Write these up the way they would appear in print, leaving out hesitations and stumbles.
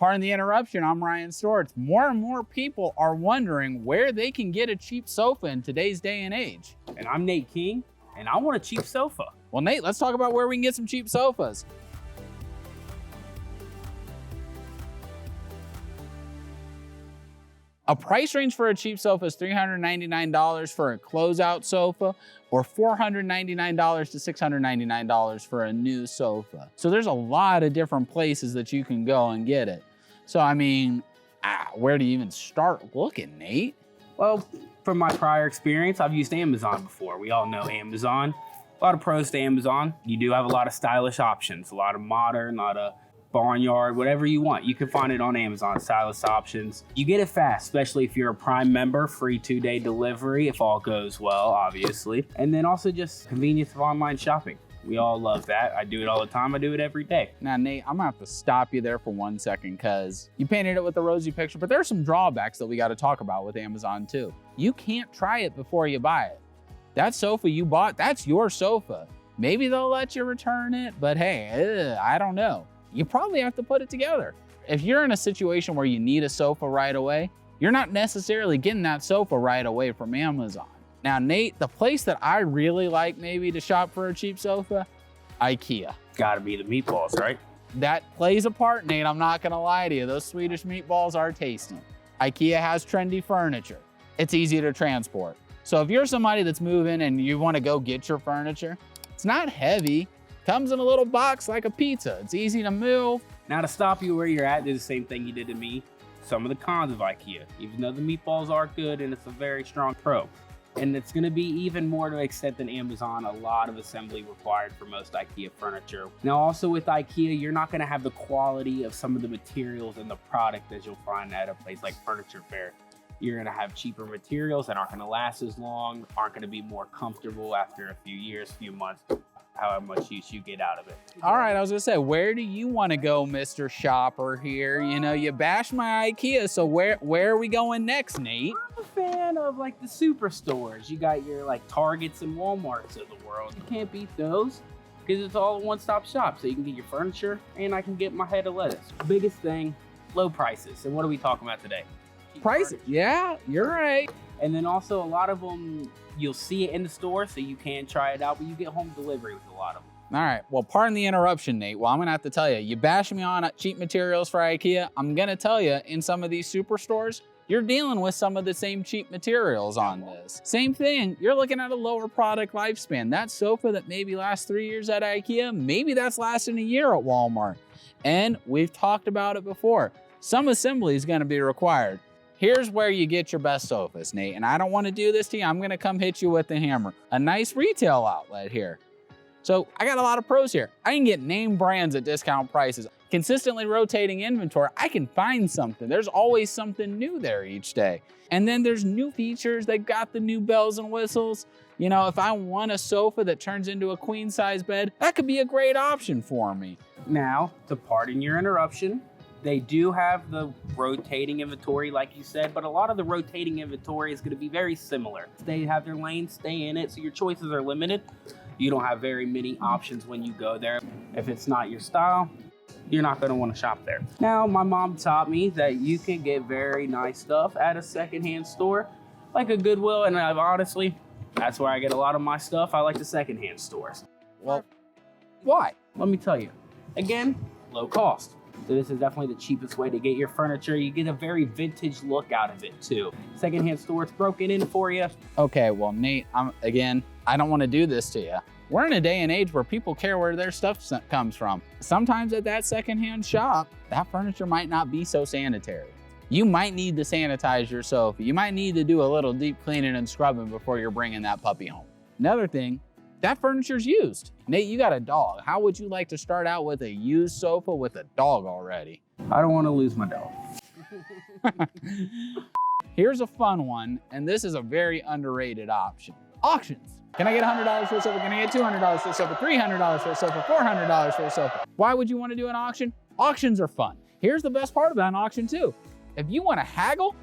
Pardon the interruption, I'm Ryan Storts. More and more people are wondering where they can get a cheap sofa in today's day and age. And I'm Nate King, and I want a cheap sofa. Well, Nate, let's talk about where we can get some cheap sofas. A price range for a cheap sofa is $399 for a closeout sofa or $499 to $699 for a new sofa. So there's a lot of different places that you can go and get it. So I mean, where do you even start looking, Nate? Well, from my prior experience, I've used Amazon before. We all know Amazon. A lot of pros to Amazon. You do have a lot of stylish options, a lot of modern, a lot of barnyard, whatever you want. You can find it on Amazon, stylish options. You get it fast, especially if you're a Prime member, free 2-day delivery if all goes well, obviously. And then also just convenience of online shopping. We all love that. I do it all the time. I do it every day. Now, Nate, I'm gonna have to stop you there for 1 second because you painted it with a rosy picture, but there are some drawbacks that we got to talk about with Amazon too. You can't try it before you buy it. That sofa you bought, that's your sofa. Maybe they'll let you return it, but hey, I don't know. You probably have to put it together. If you're in a situation where you need a sofa right away, you're not necessarily getting that sofa right away from Amazon. Now, Nate, the place that I really like maybe to shop for a cheap sofa, Ikea. Gotta be the meatballs, right? That plays a part, Nate, I'm not gonna lie to you. Those Swedish meatballs are tasty. Ikea has trendy furniture. It's easy to transport. So if you're somebody that's moving and you wanna go get your furniture, it's not heavy. Comes in a little box like a pizza. It's easy to move. Now to stop you where you're at, do the same thing you did to me. Some of the cons of Ikea, even though the meatballs are good and it's a very strong pro. And it's gonna be even more to an extent than Amazon, a lot of assembly required for most Ikea furniture. Now also with Ikea, you're not gonna have the quality of some of the materials and the product as you'll find at a place like Furniture Fair. You're gonna have cheaper materials that aren't gonna last as long, aren't gonna be more comfortable after a few years, few months. How much use you get out of it. All right, I was gonna say, where do you wanna go, Mr. Shopper here? You know, you bashed my Ikea, so where are we going next, Nate? I'm a fan of like the Superstores. You got your like Targets and Walmarts of the world. You can't beat those because it's all a one-stop shop. So you can get your furniture and I can get my head of lettuce. Biggest thing, low prices. And what are we talking about today? Prices, yeah, you're right. And then also a lot of them, you'll see it in the store, so you can try it out, but you get home delivery with a lot of them. All right, well, pardon the interruption, Nate. Well, I'm gonna have to tell you, you bash me on cheap materials for Ikea. I'm gonna tell you, in some of these Superstores, you're dealing with some of the same cheap materials on this. Same thing, you're looking at a lower product lifespan. That sofa that maybe lasts 3 years at Ikea, maybe that's lasting a year at Walmart. And we've talked about it before. Some assembly is gonna be required. Here's where you get your best sofas, Nate, and I don't want to do this to you. I'm gonna come hit you with the hammer. A nice retail outlet here. So I got a lot of pros here. I can get name brands at discount prices. Consistently rotating inventory, I can find something. There's always something new there each day. And then there's new features. They've got the new bells and whistles. You know, if I want a sofa that turns into a queen size bed, that could be a great option for me. Now, to pardon your interruption, they do have the rotating inventory, like you said, but a lot of the rotating inventory is going to be very similar. They have their lane, stay in it, so your choices are limited. You don't have very many options when you go there. If it's not your style, you're not going to want to shop there. Now, my mom taught me that you can get very nice stuff at a secondhand store, like a Goodwill, and honestly, that's where I get a lot of my stuff. I like the secondhand stores. Well, why? Let me tell you. Again, low cost. So this is definitely the cheapest way to get your furniture. You get a very vintage look out of it too. Secondhand store, it's broken in for you. Okay, well, Nate, I don't want to do this to you. We're in a day and age where people care where their stuff comes from. Sometimes at that secondhand shop, that furniture might not be so sanitary. You might need to sanitize your sofa. You might need to do a little deep cleaning and scrubbing before you're bringing that puppy home. Another thing, that furniture's used. Nate, you got a dog. How would you like to start out with a used sofa with a dog already? I don't want to lose my dog. Here's a fun one, and this is a very underrated option. Auctions. Can I get $100 for a sofa? Can I get $200 for a sofa? $300 for a sofa? $400 for a sofa? Why would you want to do an auction? Auctions are fun. Here's the best part about an auction too. If you want to haggle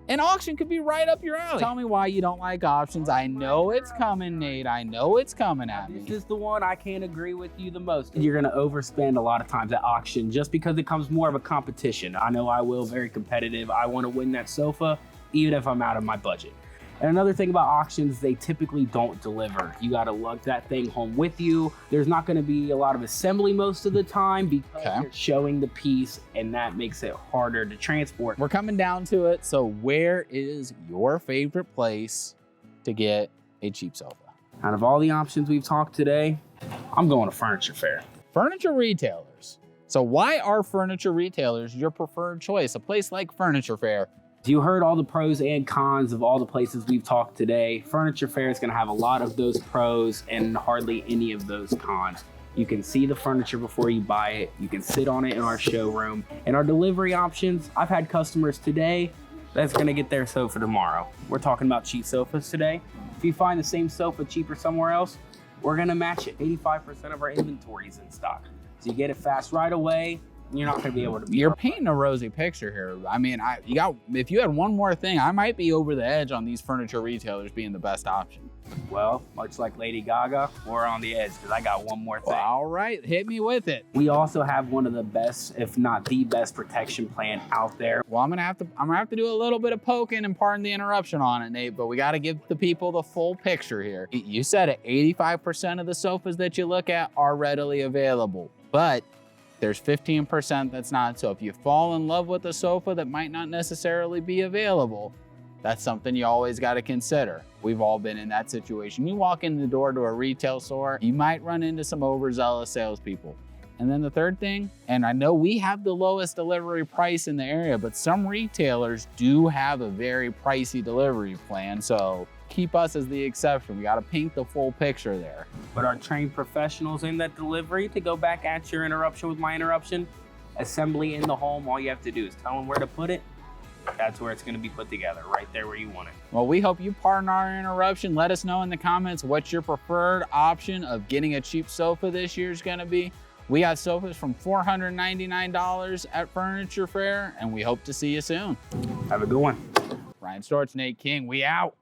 An auction could be right up your alley. Tell me why you don't like options. I know it's coming, Nate. I know it's coming at me. This is the one I can't agree with you the most. You're gonna overspend a lot of times at auction just because it comes more of a competition. I know I will, very competitive. I wanna win that sofa, even if I'm out of my budget. And another thing about auctions, they typically don't deliver. You gotta lug that thing home with you. There's not gonna be a lot of assembly most of the time because you're showing the piece, and that makes it harder to transport. We're coming down to it. So where is your favorite place to get a cheap sofa? Out of all the options we've talked today, I'm going to Furniture Fair. Furniture retailers. So why are furniture retailers your preferred choice? A place like Furniture Fair. You heard all the pros and cons of all the places we've talked today. Furniture Fair is going to have a lot of those pros and hardly any of those cons. You can see the furniture before you buy it. You can sit on it in our showroom. And our delivery options, I've had customers today that's going to get their sofa tomorrow. We're talking about cheap sofas today. If you find the same sofa cheaper somewhere else, we're going to match it. 85% of our inventory is in stock. So you get it fast right away. You're not going to be able to. You're painting a rosy picture here. I mean, if you had one more thing, I might be over the edge on these furniture retailers being the best option. Well, much like Lady Gaga, we're on the edge because I got one more thing. Well, all right, hit me with it. We also have one of the best, if not the best, protection plan out there. Well, I'm gonna have to do a little bit of poking and pardon the interruption on it, Nate. But we got to give the people the full picture here. You said it. 85% of the sofas that you look at are readily available, but there's 15% that's not. So if you fall in love with a sofa that might not necessarily be available, that's something you always got to consider. We've all been in that situation. You walk in the door to a retail store, you might run into some overzealous salespeople. And then the third thing, and I know we have the lowest delivery price in the area, but some retailers do have a very pricey delivery plan. So keep us as the exception. We got to paint the full picture there. But our trained professionals in that delivery, to go back at your interruption with my interruption, assembly in the home, all you have to do is tell them where to put it. That's where it's going to be put together, right there where you want it. Well, we hope you pardon our interruption. Let us know in the comments what your preferred option of getting a cheap sofa this year is going to be. We got sofas from $499 at Furniture Fair, and we hope to see you soon. Have a good one. Ryan Storts, Nate King, we out.